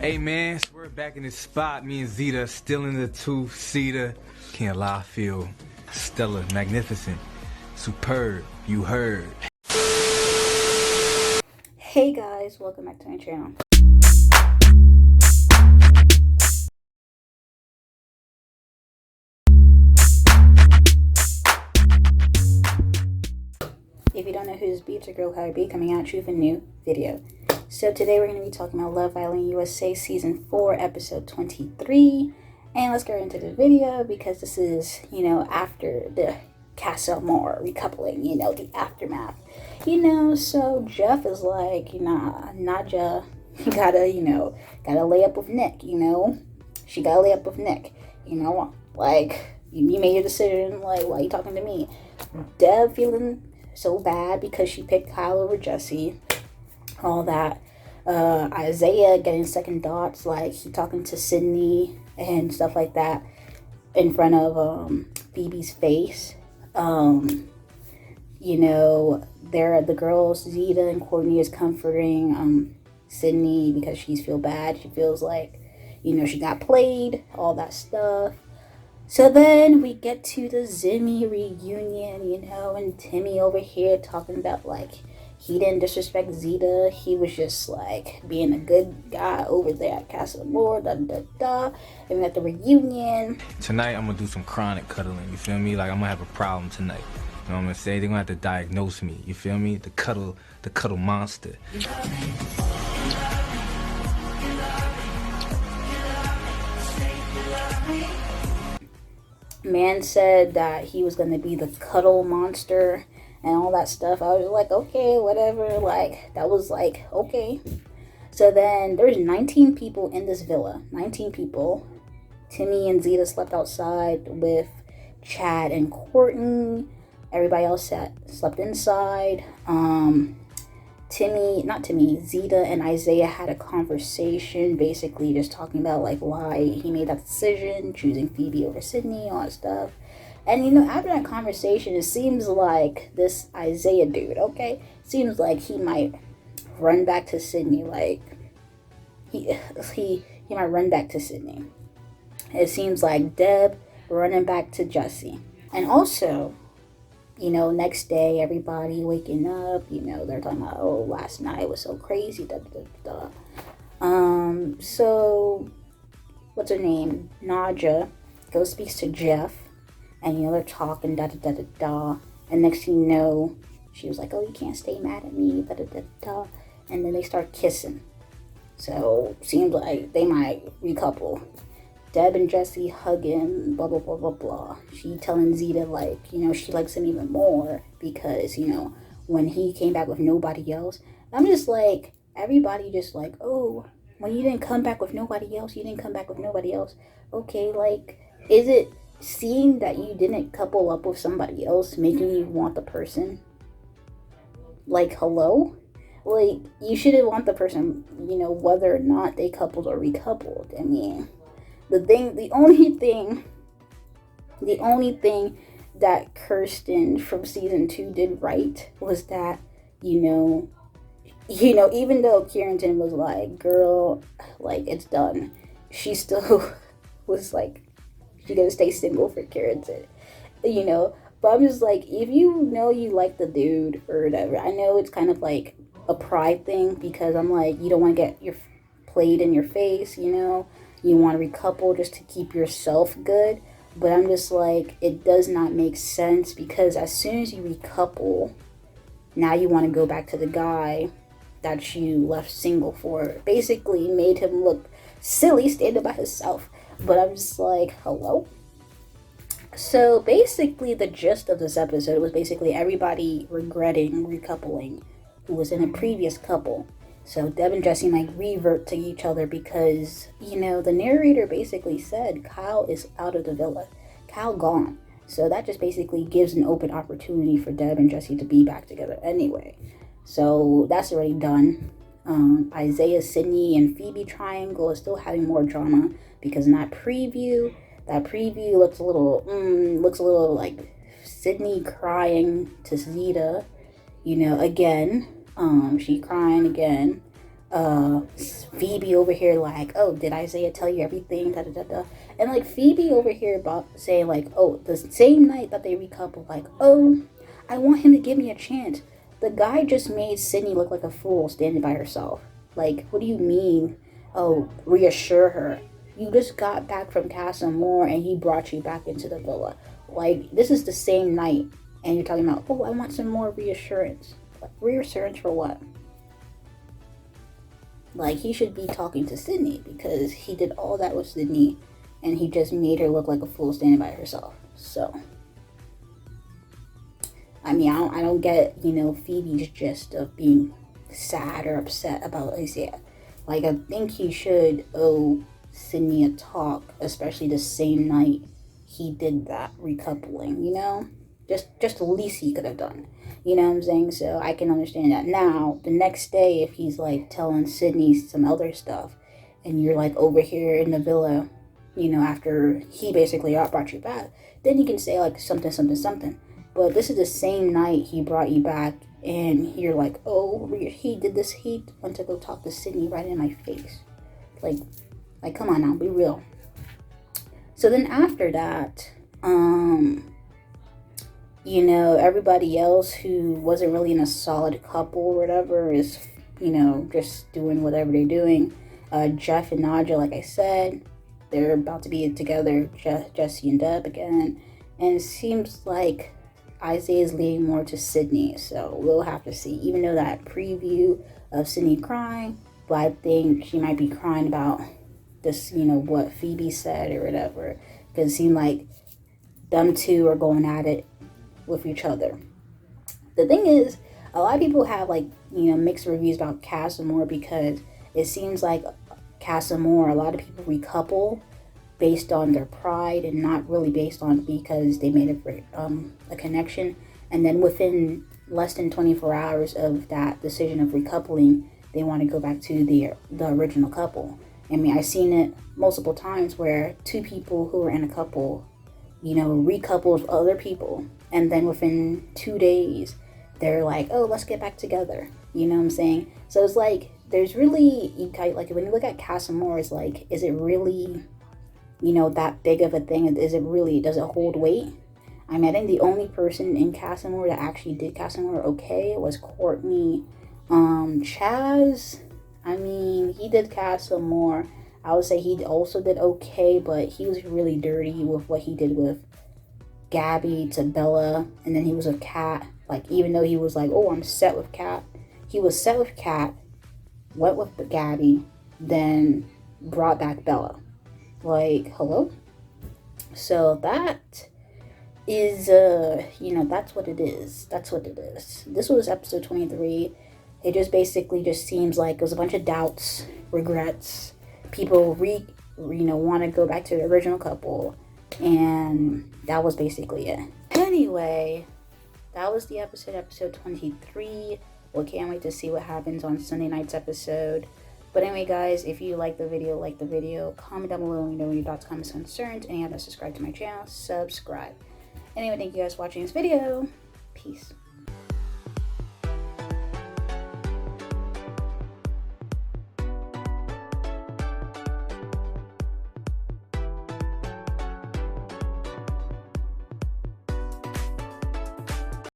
Hey man, so we're back in this spot. Me and Zeta still in the two-seater. Can't lie, I feel stellar, magnificent, superb. You heard. Hey guys, welcome back to my channel. If you don't know who this be, it's your girl KylerB coming at you with a new video. So today we're going to be talking about Love Island USA Season 4, Episode 23. And let's get into the video because this is, after the Casa, Amor recoupling, the aftermath. So Jeff is like, Nadja gotta lay up with Nick, She gotta lay up with Nick, like, you made your decision, like, why are you talking to me? Deb feeling so bad because she picked Kyle over Jesse, all that. Isaiah getting second thoughts, like he talking to Sydney and stuff like that in front of Phoebe's face. They're the girls, Zeta and Courtney, is comforting Sydney because she's feel bad. She feels like, she got played, all that stuff. So then we get to the Zimmy reunion, and Timmy over here talking about, like, he didn't disrespect Zeta. He was just, like, being a good guy over there at Casa, Amor, And we at the reunion. Tonight I'm gonna do some chronic cuddling, you feel me? Like, I'm gonna have a problem tonight. You know what I'm gonna say? They're gonna have to diagnose me, you feel me? The cuddle monster. Man said that he was going to be the cuddle monster and all that stuff. I was like, okay, whatever. Like, that was like, okay. So then there's 19 people in this villa. 19 people. Timmy and Zeta slept outside with Chad and Courtney. Everybody else slept inside. Zeta and Isaiah had a conversation, basically just talking about, like, why he made that decision, choosing Phoebe over Sydney, all that stuff. And, after that conversation, it seems like this Isaiah dude, okay, seems like he might run back to Sydney, like, he might run back to Sydney. It seems like Deb running back to Jesse. And also, next day, everybody waking up, they're talking about, oh, last night was so crazy, So, what's her name? Nadja goes speaks to Jeff, and, they're talking, and next thing you know, she was like, oh, you can't stay mad at me, and then they start kissing. So, seems like they might recouple. Deb and Jesse hugging, blah, blah, blah, blah, blah. She telling Zeta, like, she likes him even more because, when he came back with nobody else. I'm just like, everybody just like, oh, when you didn't come back with nobody else, Okay, like, is it seeing that you didn't couple up with somebody else making you want the person? Like, hello? Like, you shouldn't want the person, whether or not they coupled or recoupled. I mean, the only thing that Kirsten from season 2 did right was that, even though Kieran was like, girl, like, it's done, she still was like, she gonna stay single for Kieran, but I'm just like, if you like the dude or whatever, I know it's kind of like a pride thing because I'm like, you don't want to get your played in your face, you want to recouple just to keep yourself good. But I'm just like, it does not make sense because as soon as you recouple, now you want to go back to the guy that you left single for. Basically made him look silly standing by himself. But I'm just like, hello? So basically the gist of this episode was basically everybody regretting recoupling who was in a previous couple. So Deb and Jesse might revert to each other because, the narrator basically said Kyle is out of the villa. Kyle gone. So that just basically gives an open opportunity for Deb and Jesse to be back together anyway. So that's already done. Isaiah, Sydney, and Phoebe triangle is still having more drama because in that preview looks a little like Sydney crying to Zeta, again. She crying again. Phoebe over here like, oh, did Isaiah tell you everything? Da, da, da, da. And like Phoebe over here about saying like, oh, the same night that they recouple, like, oh, I want him to give me a chance. The guy just made Sydney look like a fool standing by herself. Like, what do you mean? Oh, reassure her. You just got back from Casa Amor and he brought you back into the villa. Like, this is the same night and you're talking about, oh, I want some more reassurance. Like, reassurance for what? Like, he should be talking to Sydney because he did all that with Sydney and he just made her look like a fool standing by herself. So, I mean, I don't get, you know, Phoebe's gist of being sad or upset about Isaiah. Like, I think he should owe Sydney a talk, especially the same night he did that recoupling, you know? Just the least he could have done. You know what I'm saying? So I can understand that. Now, the next day, if he's like telling Sydney some other stuff, and you're like over here in the villa, you know, after he basically brought you back, then you can say like something, something, something. But this is the same night he brought you back, and you're like, oh, he did this. He went to go talk to Sydney right in my face. Like, come on now, be real. So then after that, you know, everybody else who wasn't really in a solid couple or whatever is, you know, just doing whatever they're doing. Jeff and Nadja, like I said, they're about to be together, Jesse and Deb again. And it seems like Isaiah is leaning more to Sydney, so we'll have to see. Even though that preview of Sydney crying, but I think she might be crying about this, you know, what Phoebe said or whatever. Because it seemed like them two are going at it with each other. The thing is, a lot of people have like, you know, mixed reviews about Casa Amor because it seems like Casa Amor, a lot of people recouple based on their pride and not really based on because they made a connection. And then within less than 24 hours of that decision of recoupling, they want to go back to the original couple. I mean, I've seen it multiple times where two people who are in a couple, you know, recouple with other people, and then within 2 days, they're like, oh, let's get back together. You know what I'm saying? So it's like, there's really, like, when you look at Casa Amor, it's like, is it really, you know, that big of a thing? Is it really, does it hold weight? I mean, I think the only person in Casa Amor that actually did Casa Amor okay was Courtney. Chaz, I mean, he did Casa Amor. I would say he also did okay, but he was really dirty with what he did with Gabby to Bella, and then he was with Kat. Like, even though he was like, oh, I'm set with Kat, he was set with Kat, went with Gabby, then brought back Bella. Like, hello? So that is, you know, that's what it is. That's what it is. This was episode 23. It just basically just seems like it was a bunch of doubts, regrets. People want to go back to the original couple, and that was basically it. Anyway, that was the episode 23. We can't wait to see what happens on Sunday night's episode. But anyway, guys, if you like the video, comment down below and let me know your thoughts, comments, concerns, and you haven't subscribed to my channel, subscribe. Anyway, thank you guys for watching this video. Peace.